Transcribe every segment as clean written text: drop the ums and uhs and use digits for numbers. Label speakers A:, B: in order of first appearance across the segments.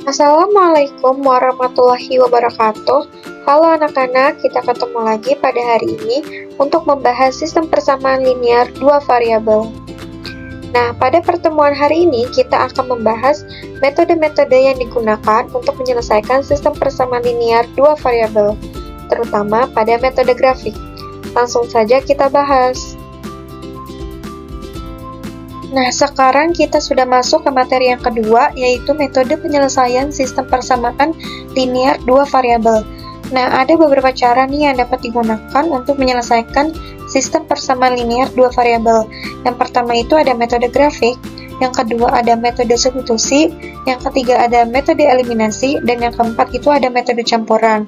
A: Assalamualaikum warahmatullahi wabarakatuh. Halo anak-anak, kita ketemu lagi pada hari ini untuk membahas sistem persamaan linear dua variabel. Nah, pada pertemuan hari ini kita akan membahas metode-metode yang digunakan untuk menyelesaikan sistem persamaan linear dua variabel, terutama pada metode grafik. Langsung saja kita bahas. Nah, sekarang kita sudah masuk ke materi yang kedua, yaitu metode penyelesaian sistem persamaan linear dua variabel. Nah, ada beberapa cara nih yang dapat digunakan untuk menyelesaikan sistem persamaan linear dua variabel. Yang pertama itu ada metode grafik, yang kedua ada metode substitusi, yang ketiga ada metode eliminasi, dan yang keempat itu ada metode campuran.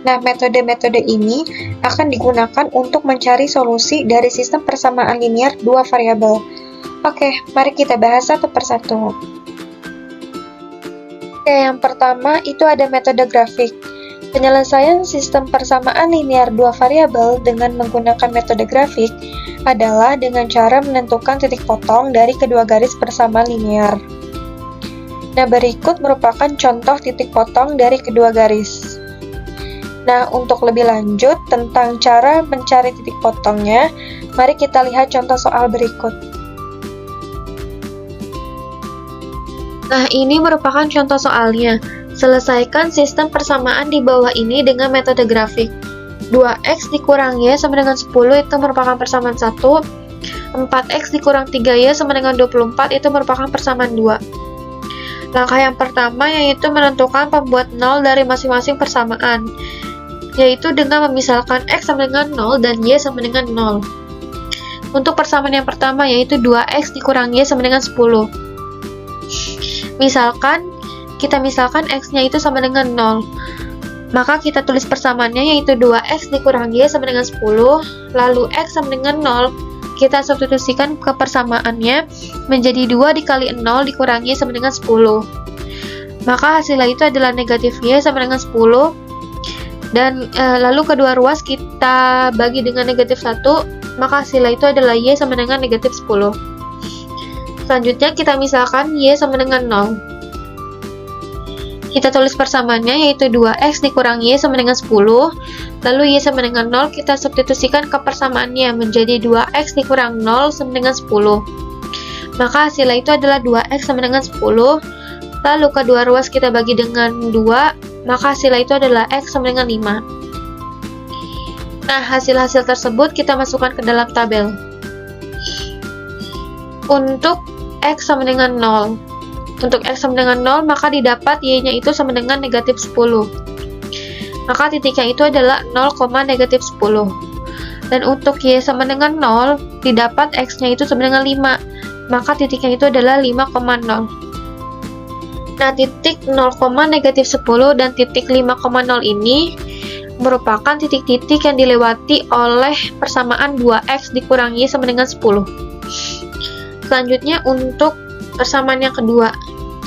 A: Nah, metode-metode ini akan digunakan untuk mencari solusi dari sistem persamaan linear dua variabel. Oke, mari kita bahas satu persatu. Oke, yang pertama itu ada metode grafik. Penyelesaian sistem persamaan linear dua variabel dengan menggunakan metode grafik adalah dengan cara menentukan titik potong dari kedua garis persamaan linear. Nah, berikut merupakan contoh titik potong dari kedua garis. Nah, untuk lebih lanjut tentang cara mencari titik potongnya, mari kita lihat contoh soal berikut. Nah, ini merupakan contoh soalnya. Selesaikan sistem persamaan di bawah ini dengan metode grafik. 2x dikurang y sama dengan 10 itu merupakan persamaan 1. 4x dikurang 3y sama dengan 24 itu merupakan persamaan 2. Langkah yang pertama yaitu menentukan pembuat 0 dari masing-masing persamaan, yaitu dengan memisalkan x sama dengan 0 dan y sama dengan 0. Untuk persamaan yang pertama yaitu 2x dikurang y sama dengan 10. Kita misalkan x-nya itu sama dengan 0. Maka kita tulis persamaannya yaitu 2x dikurang y sama dengan 10, lalu x sama dengan 0, kita substitusikan ke persamaannya menjadi 2 dikali 0 dikurang y sama dengan 10. Maka hasilnya itu adalah negatif y sama dengan 10, dan lalu kedua ruas kita bagi dengan negatif 1, maka hasilnya itu adalah y sama dengan negatif 10. Selanjutnya kita misalkan y sama dengan 0. Kita tulis persamaannya yaitu 2x dikurang y sama dengan 10, lalu y sama dengan 0 kita substitusikan ke persamaannya menjadi 2x dikurang 0 sama dengan 10. Maka hasilnya itu adalah 2x sama dengan 10, lalu kedua ruas kita bagi dengan 2, maka hasilnya itu adalah x sama dengan 5. Nah, hasil-hasil tersebut kita masukkan ke dalam tabel. Untuk x sama dengan 0. Untuk x sama dengan 0, maka didapat y-nya itu sama dengan negatif 10. Maka titiknya itu adalah 0, negatif 10. Dan untuk y sama dengan 0, didapat x-nya itu sama dengan 5. Maka titiknya itu adalah 5,0. Nah, titik 0, negatif 10 dan titik 5,0 ini merupakan titik-titik yang dilewati oleh persamaan 2x dikurang y sama dengan 10. Selanjutnya untuk persamaan yang kedua,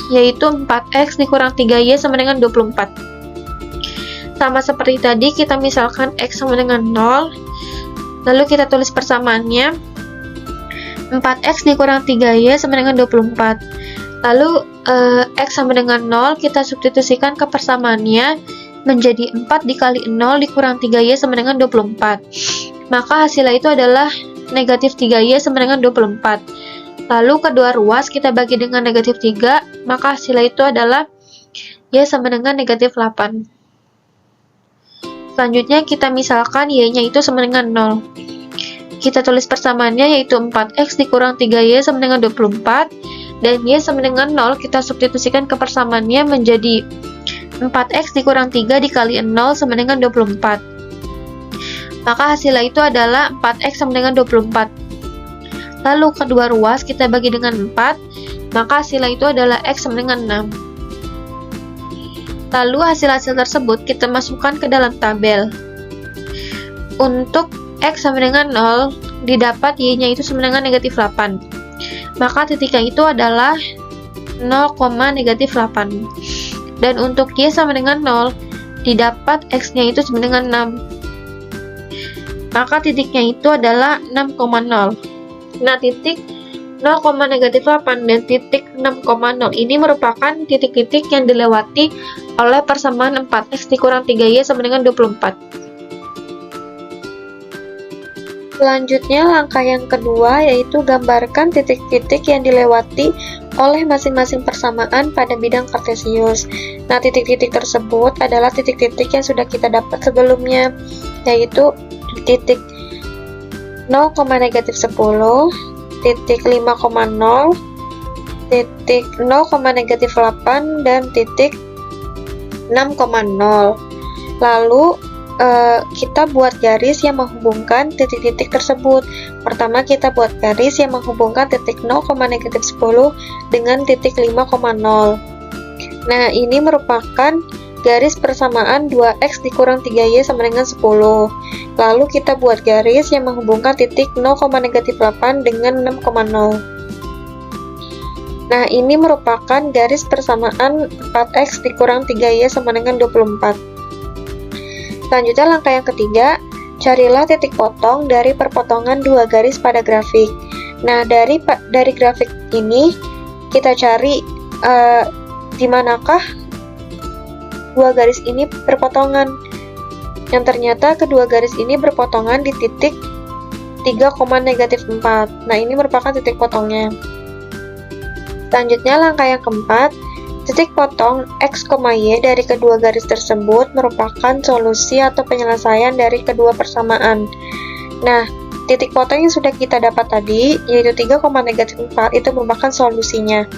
A: yaitu 4x dikurang 3y sama dengan 24. Sama seperti tadi, kita misalkan x sama dengan 0, lalu kita tulis persamaannya 4x dikurang 3y sama dengan 24. Lalu x sama dengan 0 kita substitusikan ke persamaannya menjadi 4 dikali 0 dikurang 3y sama dengan 24. Maka hasilnya itu adalah negatif 3y sama dengan 24. Lalu kedua ruas kita bagi dengan negatif 3, maka hasilnya itu adalah y sama dengan negatif 8. Selanjutnya kita misalkan y-nya itu sama dengan 0. Kita tulis persamaannya yaitu 4x dikurang 3y sama dengan 24, dan y sama dengan 0 kita substitusikan ke persamaannya menjadi 4x dikurang 3 dikali 0 sama dengan 24. Maka hasilnya itu adalah 4x sama dengan 24. Lalu kedua ruas kita bagi dengan 4, maka hasilnya itu adalah x sama dengan 6. Lalu hasil-hasil tersebut kita masukkan ke dalam tabel. Untuk x sama dengan 0, didapat y-nya itu sama dengan negatif 8. Maka titiknya itu adalah 0, negatif 8. Dan untuk y sama dengan 0, didapat x-nya itu sama dengan 6. Maka titiknya itu adalah 6,0. Nah, titik 0,-8 dan titik 6,0. Ini merupakan titik-titik yang dilewati oleh persamaan 4x dikurang 3y sama dengan 24. Selanjutnya, langkah yang kedua yaitu gambarkan titik-titik yang dilewati oleh masing-masing persamaan pada bidang kartesius. Nah, titik-titik tersebut adalah titik-titik yang sudah kita dapat sebelumnya, yaitu titik 0,-10, titik 5,0, titik 0,-8, dan titik 6,0. Lalu kita buat garis yang menghubungkan titik-titik tersebut. Pertama, kita buat garis yang menghubungkan titik 0,-10 dengan titik 5,0. Nah, ini merupakan garis persamaan 2x dikurang 3y sama dengan 10. Lalu kita buat garis yang menghubungkan titik 0,-8 dengan 6,0. Nah, ini merupakan garis persamaan 4x dikurang 3y sama dengan 24. Selanjutnya, langkah yang ketiga, carilah titik potong dari perpotongan dua garis pada grafik. Nah, dari grafik ini kita cari di manakah dua garis ini berpotongan. Yang ternyata kedua garis ini berpotongan di titik 3,-4. Nah, ini merupakan titik potongnya. Selanjutnya, langkah yang keempat, titik potong x, y dari kedua garis tersebut merupakan solusi atau penyelesaian dari kedua persamaan. Nah, titik potong yang sudah kita dapat tadi, yaitu 3,-4, itu merupakan solusinya.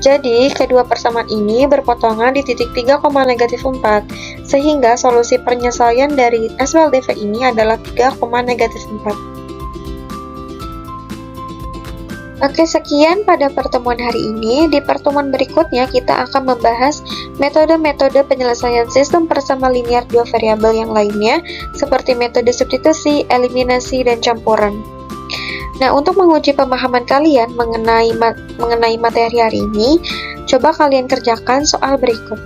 A: Jadi, kedua persamaan ini berpotongan di titik 3,-4, sehingga solusi penyelesaian dari SLDV ini adalah 3,-4. Oke, sekian pada pertemuan hari ini. Di pertemuan berikutnya, kita akan membahas metode-metode penyelesaian sistem persama linear dua variabel yang lainnya, seperti metode substitusi, eliminasi, dan campuran. Nah, untuk menguji pemahaman kalian mengenai materi hari ini, coba kalian kerjakan soal berikut.